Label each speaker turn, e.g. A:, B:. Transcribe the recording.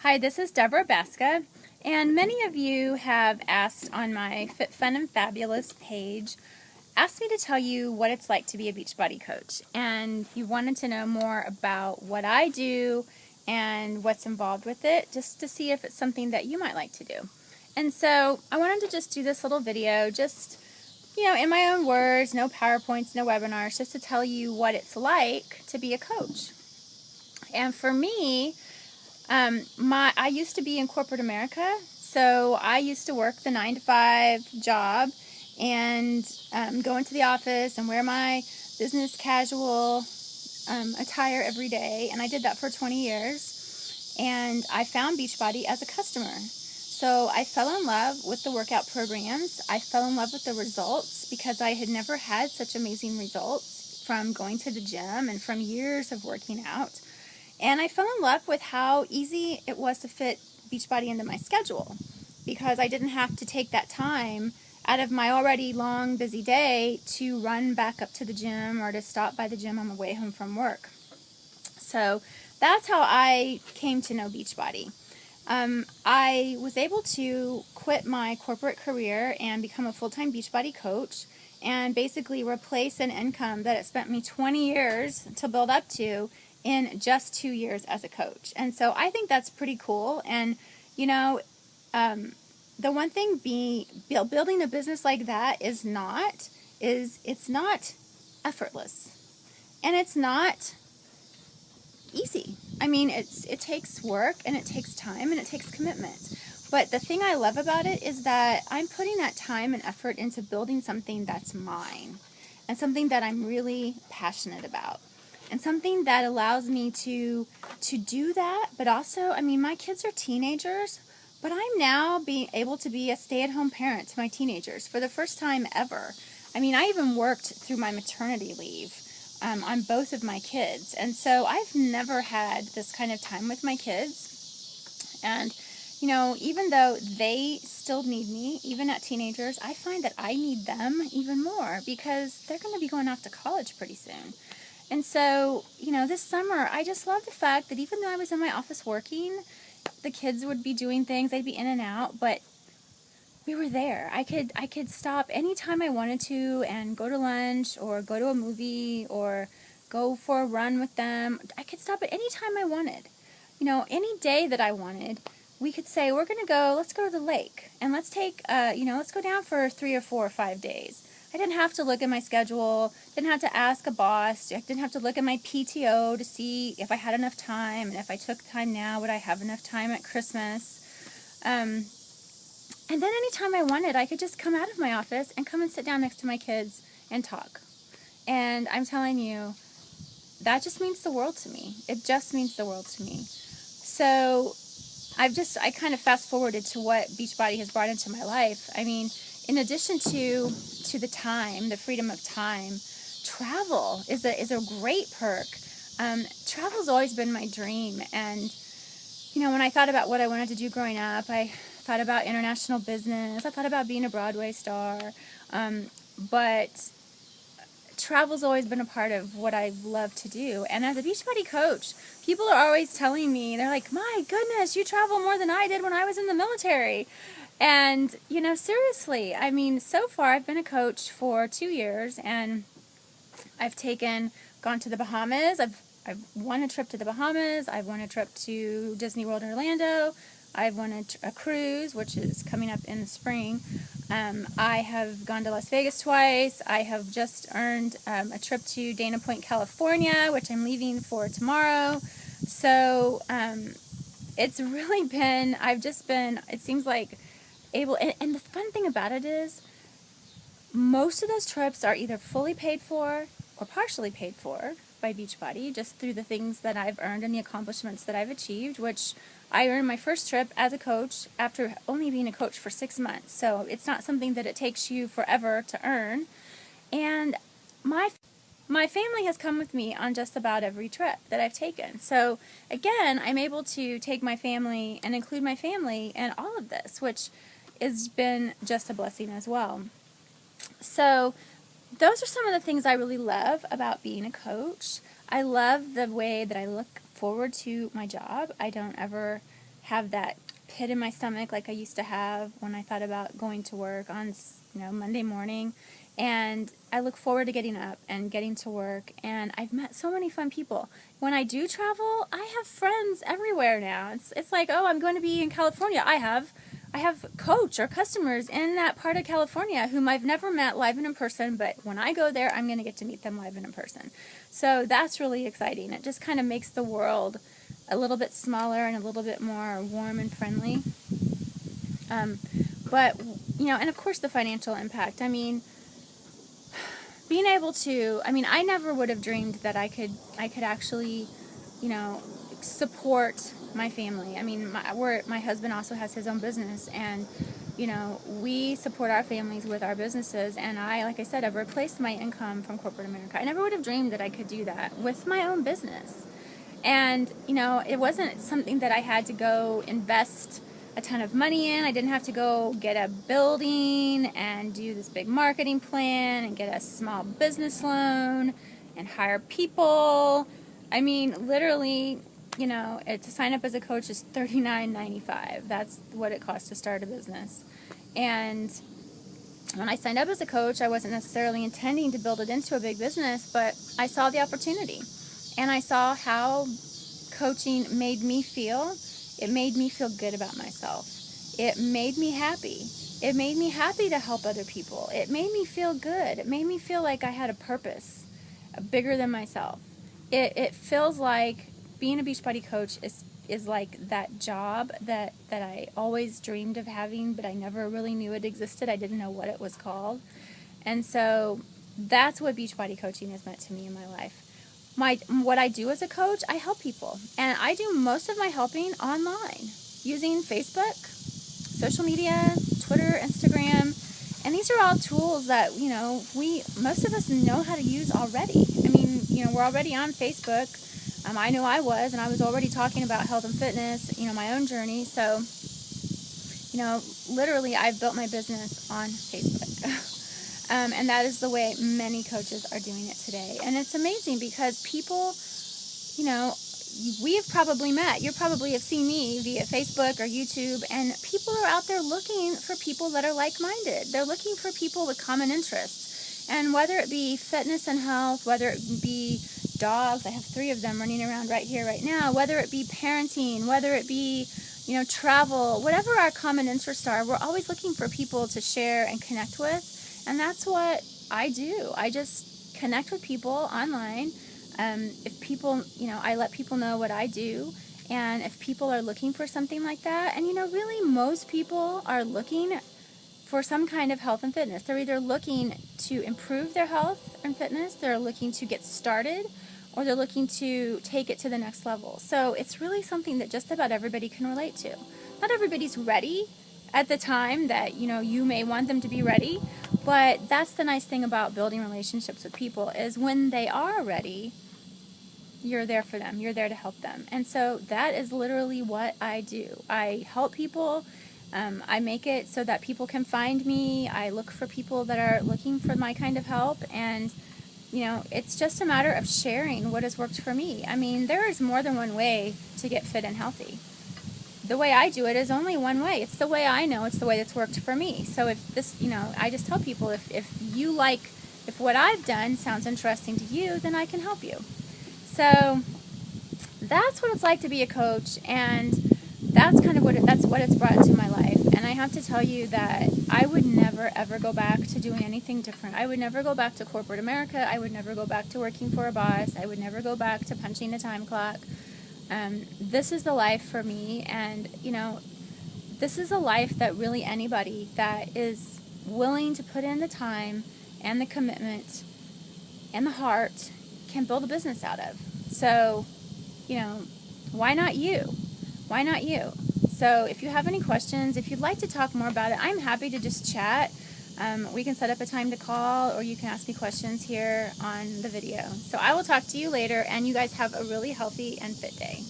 A: Hi, this is Deborah Baska, and many of you have asked on my Fit, Fun, and Fabulous page, asked me to tell you what it's like to be a Beachbody coach, and you wanted to know more about what I do and what's involved with it, just to see if it's something that you might like to do. And so I wanted to just do this little video, just, in my own words, no PowerPoints, no webinars, just to tell you what it's like to be a coach. And for me, I used to be in corporate America, so I used to work the 9-to-5 job and go into the office and wear my business casual attire every day, and I did that for 20 years, and I found Beachbody as a customer. So I fell in love with the workout programs. I fell in love with the results because I had never had such amazing results from going to the gym and from years of working out. And I fell in love with how easy it was to fit Beachbody into my schedule because I didn't have to take that time out of my already long, busy day to run back up to the gym or to stop by the gym on my way home from work. So that's how I came to know Beachbody. I was able to quit my corporate career and become a full-time Beachbody coach and basically replace an income that it spent me 20 years to build up to in just 2 years as a coach. And so I think that's pretty cool. And, the one thing building a business like that is it's not effortless. And it's not easy. I mean, it takes work and it takes time and it takes commitment. But the thing I love about it is that I'm putting that time and effort into building something that's mine and something that I'm really passionate about and something that allows me to do that. But also, my kids are teenagers, but I'm now being able to be a stay-at-home parent to my teenagers for the first time ever. I even worked through my maternity leave on both of my kids. And so I've never had this kind of time with my kids. And, even though they still need me, even at teenagers, I find that I need them even more because they're going to be going off to college pretty soon. And so, this summer, I just love the fact that even though I was in my office working, the kids would be doing things, they'd be in and out, but we were there. I could stop anytime I wanted to and go to lunch or go to a movie or go for a run with them. I could stop at any time I wanted. Any day that I wanted, we could say, let's go to the lake and let's let's go down for 3 or 4 or 5 days. I didn't have to look at my schedule, didn't have to ask a boss, I didn't have to look at my PTO to see if I had enough time, and if I took time now, would I have enough time at Christmas? And then anytime I wanted, I could just come out of my office and come and sit down next to my kids and talk. And I'm telling you, that just means the world to me. It just means the world to me. So I kind of fast forwarded to what Beachbody has brought into my life. In addition to the time, the freedom of time, travel is a great perk. Travel's always been my dream. And, when I thought about what I wanted to do growing up, I thought about international business. I thought about being a Broadway star. But travel's always been a part of what I love to do. And as a Beachbody coach, people are always telling me, they're like, my goodness, you travel more than I did when I was in the military. And, seriously, so far I've been a coach for 2 years, and I've gone to the Bahamas. I've won a trip to the Bahamas. I've won a trip to Disney World Orlando. I've won a cruise, which is coming up in the spring. I have gone to Las Vegas twice. I have just earned a trip to Dana Point, California, which I'm leaving for tomorrow. So it's really been, it seems like, and the fun thing about it is most of those trips are either fully paid for or partially paid for by Beachbody, just through the things that I've earned and the accomplishments that I've achieved, which I earned my first trip as a coach after only being a coach for 6 months. So it's not something that it takes you forever to earn. And my family has come with me on just about every trip that I've taken. So again, I'm able to take my family and include my family in all of this, which has been just a blessing as well. So those are some of the things I really love about being a coach. I love the way that I look forward to my job. I don't ever have that pit in my stomach like I used to have when I thought about going to work on, Monday morning. And I look forward to getting up and getting to work. And I've met so many fun people. When I do travel, I have friends everywhere now. It's like, oh, I'm going to be in California. I have coach or customers in that part of California whom I've never met live and in person, but when I go there, I'm going to get to meet them live and in person. So that's really exciting. It just kind of makes the world a little bit smaller and a little bit more warm and friendly. But, and of course the financial impact. I mean, being able to, I never would have dreamed that I could actually, support my family. I mean, my husband also has his own business, and, we support our families with our businesses. And like I said, I've replaced my income from corporate America. I never would have dreamed that I could do that with my own business. And, it wasn't something that I had to go invest a ton of money in. I didn't have to go get a building and do this big marketing plan and get a small business loan and hire people. I mean, literally, to sign up as a coach is $39.95. That's what it costs to start a business. And when I signed up as a coach, I wasn't necessarily intending to build it into a big business, but I saw the opportunity. And I saw how coaching made me feel. It made me feel good about myself. It made me happy. It made me happy to help other people. It made me feel good. It made me feel like I had a purpose bigger than myself. It feels like being a Beachbody Coach is like that job that I always dreamed of having, but I never really knew it existed. I didn't know what it was called. And so that's what Beachbody Coaching has meant to me in my life. What I do as a coach, I help people. And I do most of my helping online using Facebook, social media, Twitter, Instagram. And these are all tools that, most of us know how to use already. I mean, we're already on Facebook. I know I was, and I was already talking about health and fitness, my own journey. So, literally I've built my business on Facebook. And that is the way many coaches are doing it today. And it's amazing because people, we have probably met. You probably have seen me via Facebook or YouTube, and people are out there looking for people that are like-minded. They're looking for people with common interests. And whether it be fitness and health, whether it be dogs, I have 3 of them running around right here, right now, whether it be parenting, whether it be, travel, whatever our common interests are, we're always looking for people to share and connect with. And that's what I do. I just connect with people online. If people, I let people know what I do. And if people are looking for something like that, and really most people are looking for some kind of health and fitness. They're either looking to improve their health and fitness, they're looking to get started, or they're looking to take it to the next level. So it's really something that just about everybody can relate to. Not everybody's ready at the time that, you may want them to be ready. But that's the nice thing about building relationships with people is when they are ready, you're there for them. You're there to help them. And so that is literally what I do. I help people. I make it so that people can find me. I look for people that are looking for my kind of help. And, it's just a matter of sharing what has worked for me. I mean, there is more than one way to get fit and healthy. The way I do it is only one way. It's the way I know. It's the way that's worked for me. So if this, I just tell people if what I've done sounds interesting to you, then I can help you. So that's what it's like to be a coach, and that's kind of that's what it's brought into my life. And I have to tell you that I would never ever go back to doing anything different. I would never go back to corporate America. I would never go back to working for a boss. I would never go back to punching a time clock. This is the life for me, and this is a life that really anybody that is willing to put in the time and the commitment and the heart can build a business out of. So, why not you? Why not you? So if you have any questions, if you'd like to talk more about it, I'm happy to just chat. We can set up a time to call, or you can ask me questions here on the video. So I will talk to you later, and you guys have a really healthy and fit day.